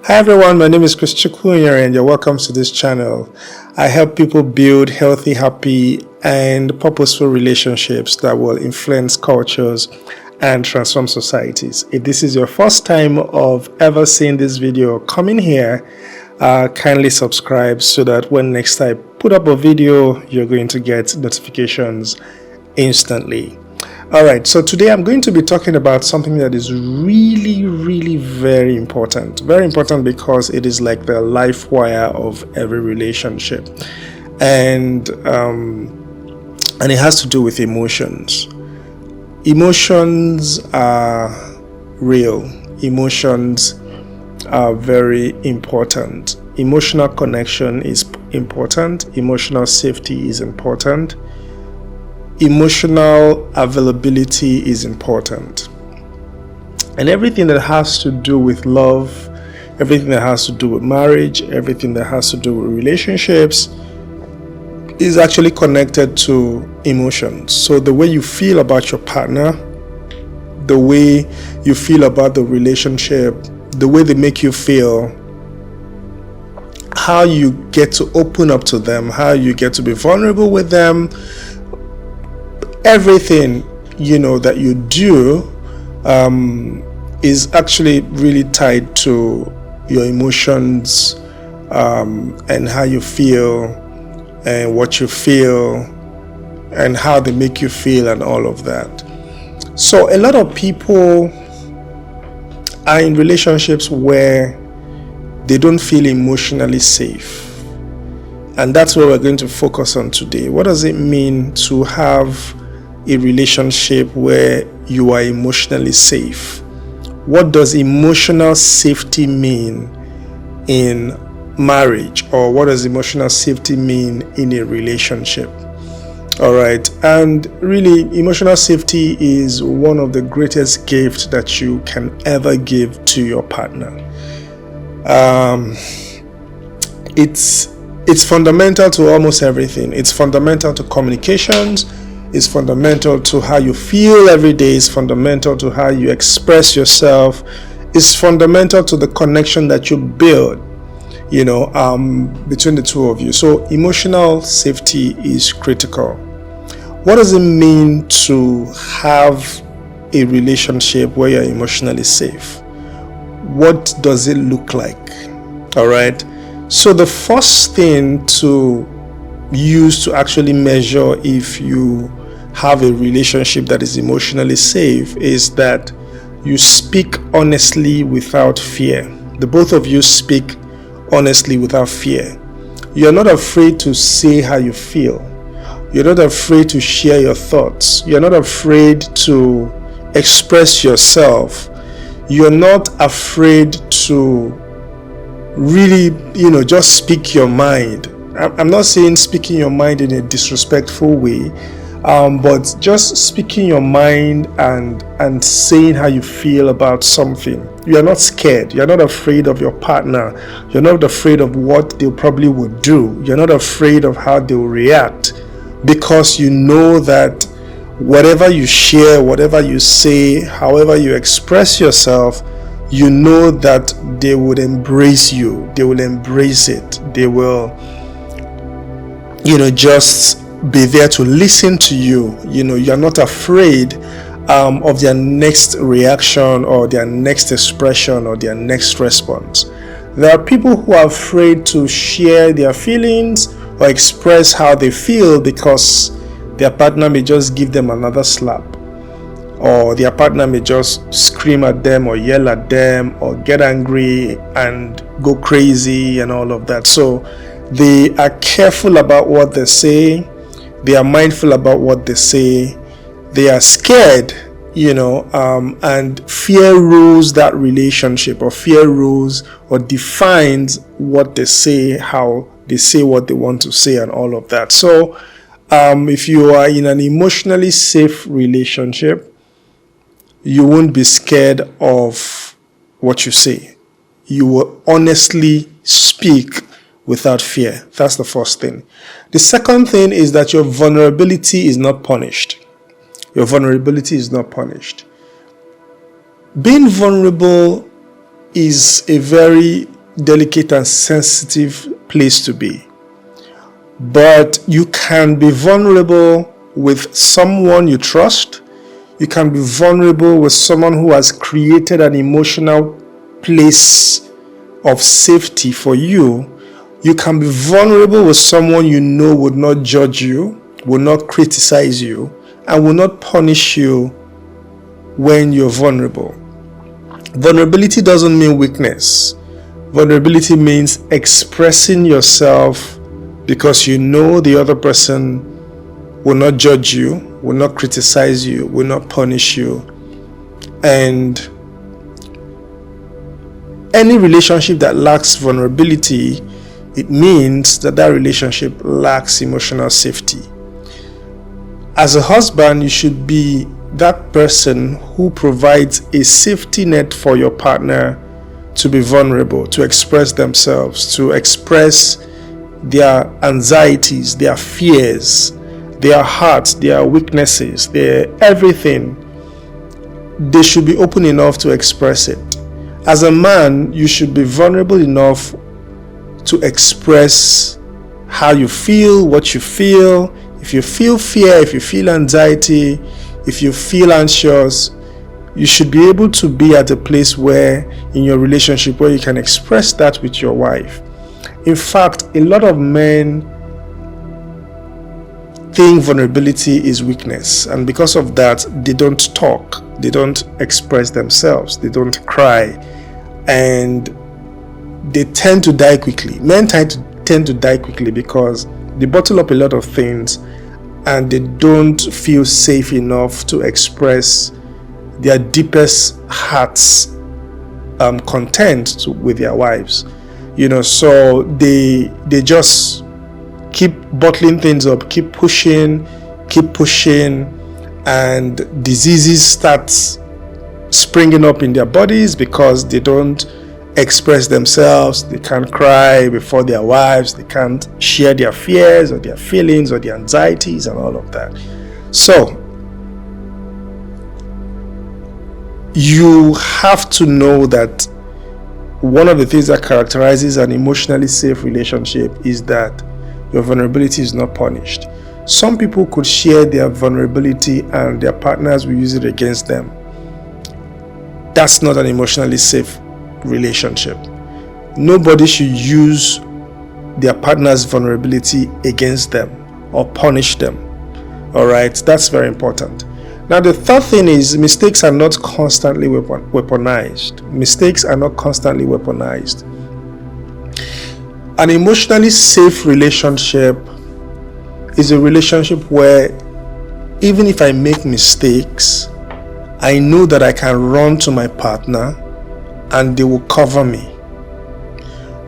Hi everyone, my name is Chukwunyere and you're welcome to this channel. I help people build healthy, happy and purposeful relationships that will influence cultures and transform societies. If this is your first time of ever seeing this video, come in here, kindly subscribe so that when next I put up a video, you're going to get notifications instantly. Alright, so today I'm going to be talking about something that is really very important. Very important because it is like the life wire of every relationship. And it has to do with emotions. Emotions are real. Emotions are very important. Emotional connection is important. Emotional safety is important. Emotional availability is important. And everything that has to do with love, everything that has to do with marriage, everything that has to do with relationships is actually connected to emotions. So the way you feel about your partner, the way you feel about the relationship, the way they make you feel, how you get to open up to them, how you get to be vulnerable with them, everything that you do is actually really tied to your emotions and how you feel and what you feel and how they make you feel and all of that. So a lot of people are in relationships where they don't feel emotionally safe, and that's what we're going to focus on today. What does it mean to have a relationship where you are emotionally safe? What does emotional safety mean in marriage, or what does emotional safety mean in a relationship? All right, and really emotional safety is one of the greatest gifts that you can ever give to your partner. It's fundamental to almost everything. It's fundamental to communications. It's fundamental to how you feel every day. It's fundamental to how you express yourself. It's fundamental to the connection that you build, between the two of you. So emotional safety is critical. What does it mean to have a relationship where you're emotionally safe? What does it look like? All right. So the first thing to use to actually measure if you have a relationship that is emotionally safe is that you speak honestly without fear. The both of you speak honestly without fear. You're not afraid to say how you feel. You're not afraid to share your thoughts. You're not afraid to express yourself. You're not afraid to really, just speak your mind. I'm not saying speaking your mind in a disrespectful way, but just speaking your mind and saying how you feel about something. You are not scared. You're not afraid of your partner. You're not afraid of what they probably would do. You're not afraid of how they will react, because you know that whatever you share, whatever you say, however you express yourself, you know that they would embrace you. They will embrace it. They will, just be there to listen to you. You're not afraid of their next reaction or their next expression or their next response. There are people who are afraid to share their feelings or express how they feel because their partner may just give them another slap, or their partner may just scream at them or yell at them or get angry and go crazy and all of that. So they are careful about what they say. They are mindful about what they say. They are scared, and fear rules that relationship, or fear rules or defines what they say, how they say what they want to say and all of that. So if you are in an emotionally safe relationship, you won't be scared of what you say. You will honestly speak without fear. That's the first thing. The second thing is that your vulnerability is not punished. Your vulnerability is not punished. Being vulnerable is a very delicate and sensitive place to be. But you can be vulnerable with someone you trust. You can be vulnerable with someone who has created an emotional place of safety for you. You can be vulnerable with someone you know would not judge you, will not criticize you, and will not punish you when you're vulnerable. Vulnerability doesn't mean weakness. Vulnerability means expressing yourself because you know the other person will not judge you, will not criticize you, will not punish you. And any relationship that lacks vulnerability, it means that that relationship lacks emotional safety. As a husband, you should be that person who provides a safety net for your partner to be vulnerable, to express themselves, to express their anxieties, their fears, their hearts, their weaknesses, their everything. They should be open enough to express it. As a man, you should be vulnerable enough to express how you feel, what you feel. If you feel fear, if you feel anxiety, if you feel anxious, you should be able to be at a place where in your relationship where you can express that with your wife. In fact, a lot of men think vulnerability is weakness, and because of that, they don't talk, they don't express themselves, they don't cry, and they tend to die quickly. Men tend to die quickly because they bottle up a lot of things and they don't feel safe enough to express their deepest heart's content with their wives. So they just keep bottling things up, keep pushing, and diseases start springing up in their bodies because they don't express themselves. They can't cry before their wives, they can't share their fears or their feelings or their anxieties and all of that. So you have to know that one of the things that characterizes an emotionally safe relationship is that your vulnerability is not punished. Some people could share their vulnerability and their partners will use it against them. That's not an emotionally safe relationship. Nobody should use their partner's vulnerability against them or punish them. All right, that's very important. Now, the third thing is mistakes are not constantly weaponized. Mistakes are not constantly weaponized. An emotionally safe relationship is a relationship where even if I make mistakes, I know that I can run to my partner and they will cover me.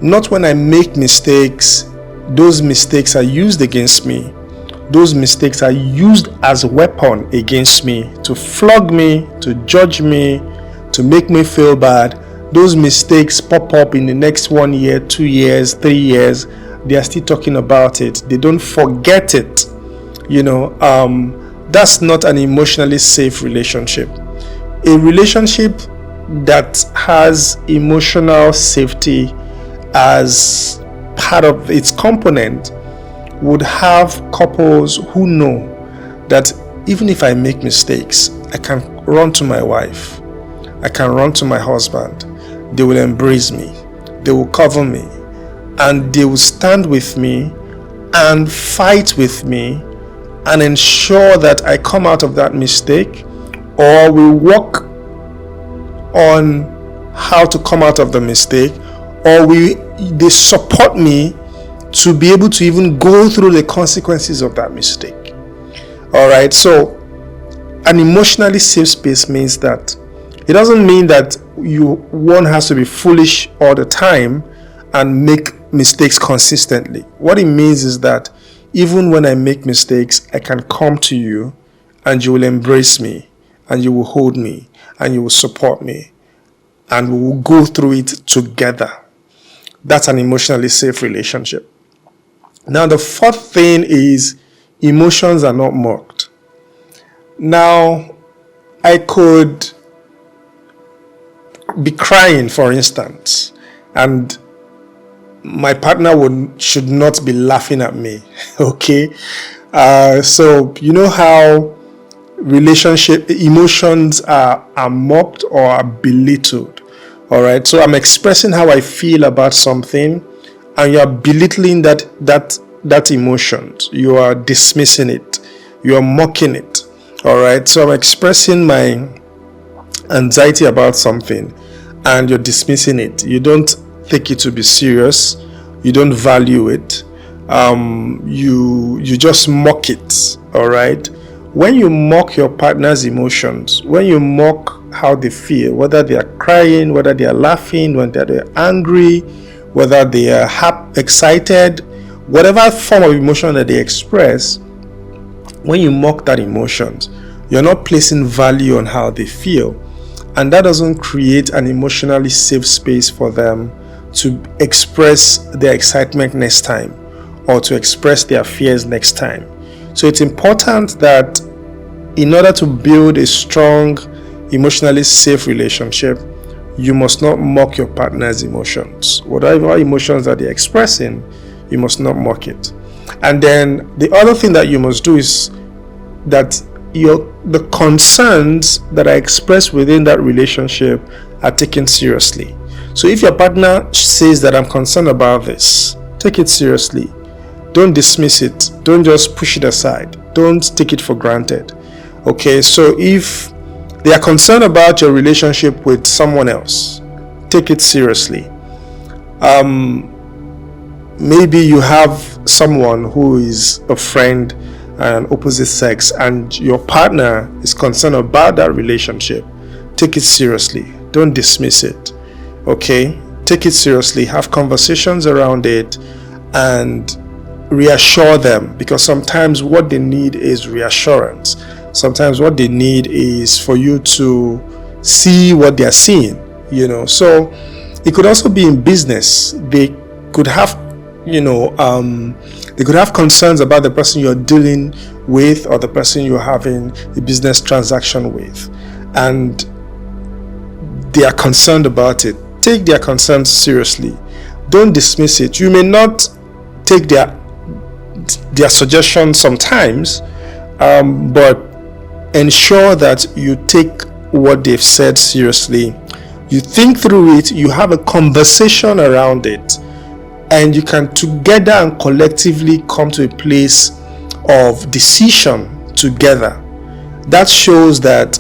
Not when I make mistakes, those mistakes are used against me. Those mistakes are used as a weapon against me to flog me, to judge me, to make me feel bad. Those mistakes pop up in the next 1 year, 2 years, 3 years. They are still talking about it. They don't forget it. That's not an emotionally safe relationship. A relationship that has emotional safety as part of its component would have couples who know that even if I make mistakes, I can run to my wife, I can run to my husband. They will embrace me, they will cover me, and they will stand with me and fight with me and ensure that I come out of that mistake, or we work on how to come out of the mistake, or they support me to be able to even go through the consequences of that mistake. All right, so an emotionally safe space means that it doesn't mean that one has to be foolish all the time and make mistakes consistently. What it means is that even when I make mistakes, I can come to you and you will embrace me and you will hold me and you will support me and we will go through it together. That's an emotionally safe relationship. Now, the fourth thing is emotions are not mocked. Now, I could be crying, for instance, and my partner should not be laughing at me. Okay. So you know how relationship emotions are mocked or are belittled. All right. So I'm expressing how I feel about something, and you are belittling that emotion. You are dismissing it. You are mocking it. All right. So I'm expressing my anxiety about something, and you're dismissing it. You don't take it to be serious. You don't value it. You just mock it. All right. When you mock your partner's emotions, when you mock how they feel, whether they are crying, whether they are laughing, whether they are angry, whether they are excited, whatever form of emotion that they express, when you mock that emotions, you're not placing value on how they feel. And that doesn't create an emotionally safe space for them to express their excitement next time or to express their fears next time. So it's important that in order to build a strong, emotionally safe relationship, you must not mock your partner's emotions. Whatever emotions that they're expressing, you must not mock it. And then the other thing that you must do is that the concerns that are expressed within that relationship are taken seriously. So if your partner says that I'm concerned about this, take it seriously. Don't dismiss it. Don't just push it aside. Don't take it for granted. Okay, so if they are concerned about your relationship with someone else, take it seriously. Maybe you have someone who is a friend and opposite sex, and your partner is concerned about that relationship. Take it seriously. Don't dismiss it. Okay, take it seriously. Have conversations around it and reassure them, because sometimes what they need is reassurance. Sometimes what they need is for you to see what they are seeing, So it could also be in business. They could have they could have concerns about the person you're dealing with or the person you're having a business transaction with, and they are concerned about it. Take their concerns seriously. Don't dismiss it. You may not take their suggestions sometimes, but ensure that you take what they've said seriously. You think through it, you have a conversation around it, and you can together and collectively come to a place of decision together. That shows that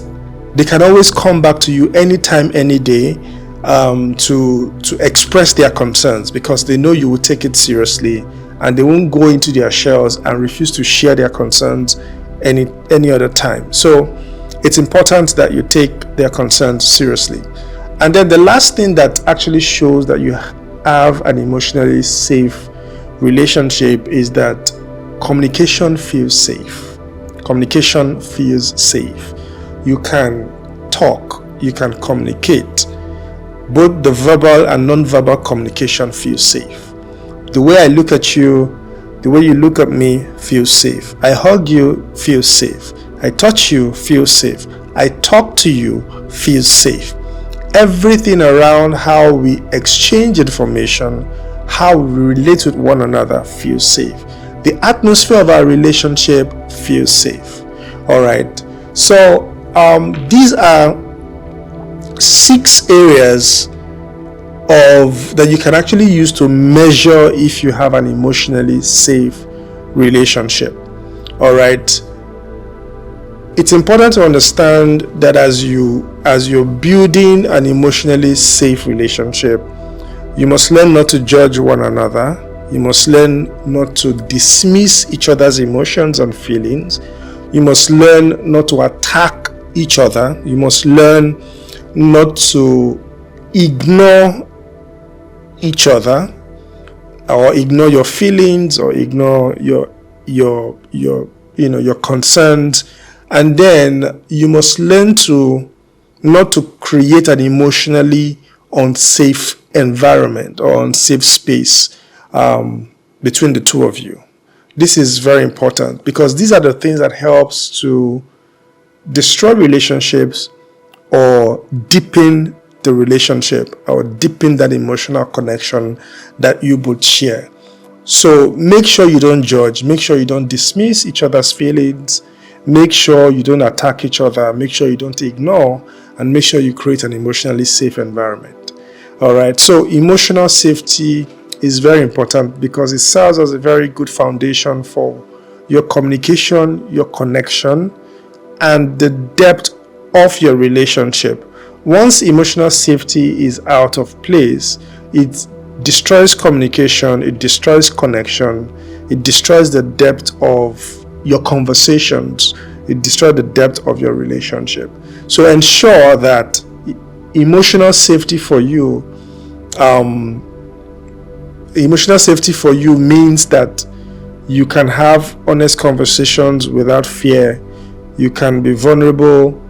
they can always come back to you anytime, any day, to express their concerns, because they know you will take it seriously and they won't go into their shells and refuse to share their concerns any other time. So it's important that you take their concerns seriously. And then the last thing that actually shows that you have an emotionally safe relationship is that communication feels safe. Communication feels safe. You can talk, you can communicate. Both the verbal and non-verbal communication feels safe. The way I look at you, the way you look at me feels safe. I hug you, feels safe. I touch you, feels safe. I talk to you, feels safe. Everything around how we exchange information, how we relate with one another feels safe. The atmosphere of our relationship feels safe. All right. So these are 6 areas that you can actually use to measure if you have an emotionally safe relationship. All right. It's important to understand that as you're building an emotionally safe relationship, you must learn not to judge one another. You must learn not to dismiss each other's emotions and feelings. You must learn not to attack each other. You must learn not to ignore each other, or ignore your feelings, or ignore your concerns. And then you must learn to not to create an emotionally unsafe environment or unsafe space between the two of you. This is very important, because these are the things that helps to destroy relationships or deepen the relationship or deepen that emotional connection that you both share. So make sure you don't judge. Make sure you don't dismiss each other's feelings. Make sure you don't attack each other. Make sure you don't ignore. And make sure you create an emotionally safe environment. All right. So emotional safety is very important because it serves as a very good foundation for your communication, your connection, and the depth of your relationship. Once emotional safety is out of place, it destroys communication, it destroys connection, it destroys the depth of your conversations, it destroys the depth of your relationship. So ensure that emotional safety for you means that you can have honest conversations without fear. You can be vulnerable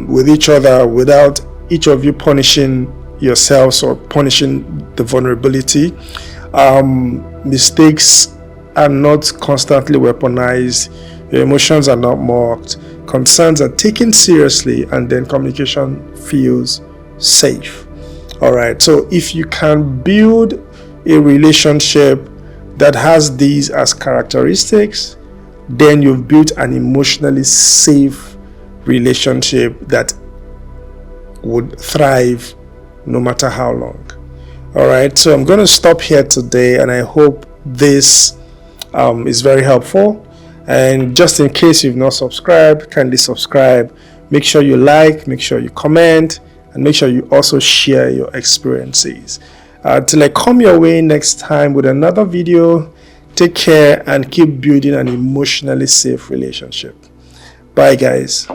with each other without each of you punishing yourselves or punishing the vulnerability. Mistakes are not constantly weaponized. Your emotions are not mocked. Concerns are taken seriously, and then communication feels safe. All right. So if you can build a relationship that has these as characteristics, then you've built an emotionally safe relationship that would thrive no matter how long. All right, so I'm going to stop here today, and I hope this is very helpful. And just in case you've not subscribed, kindly subscribe. Make sure you like, make sure you comment, and make sure you also share your experiences. Till I come your way next time with another video, take care and keep building an emotionally safe relationship. Bye, guys.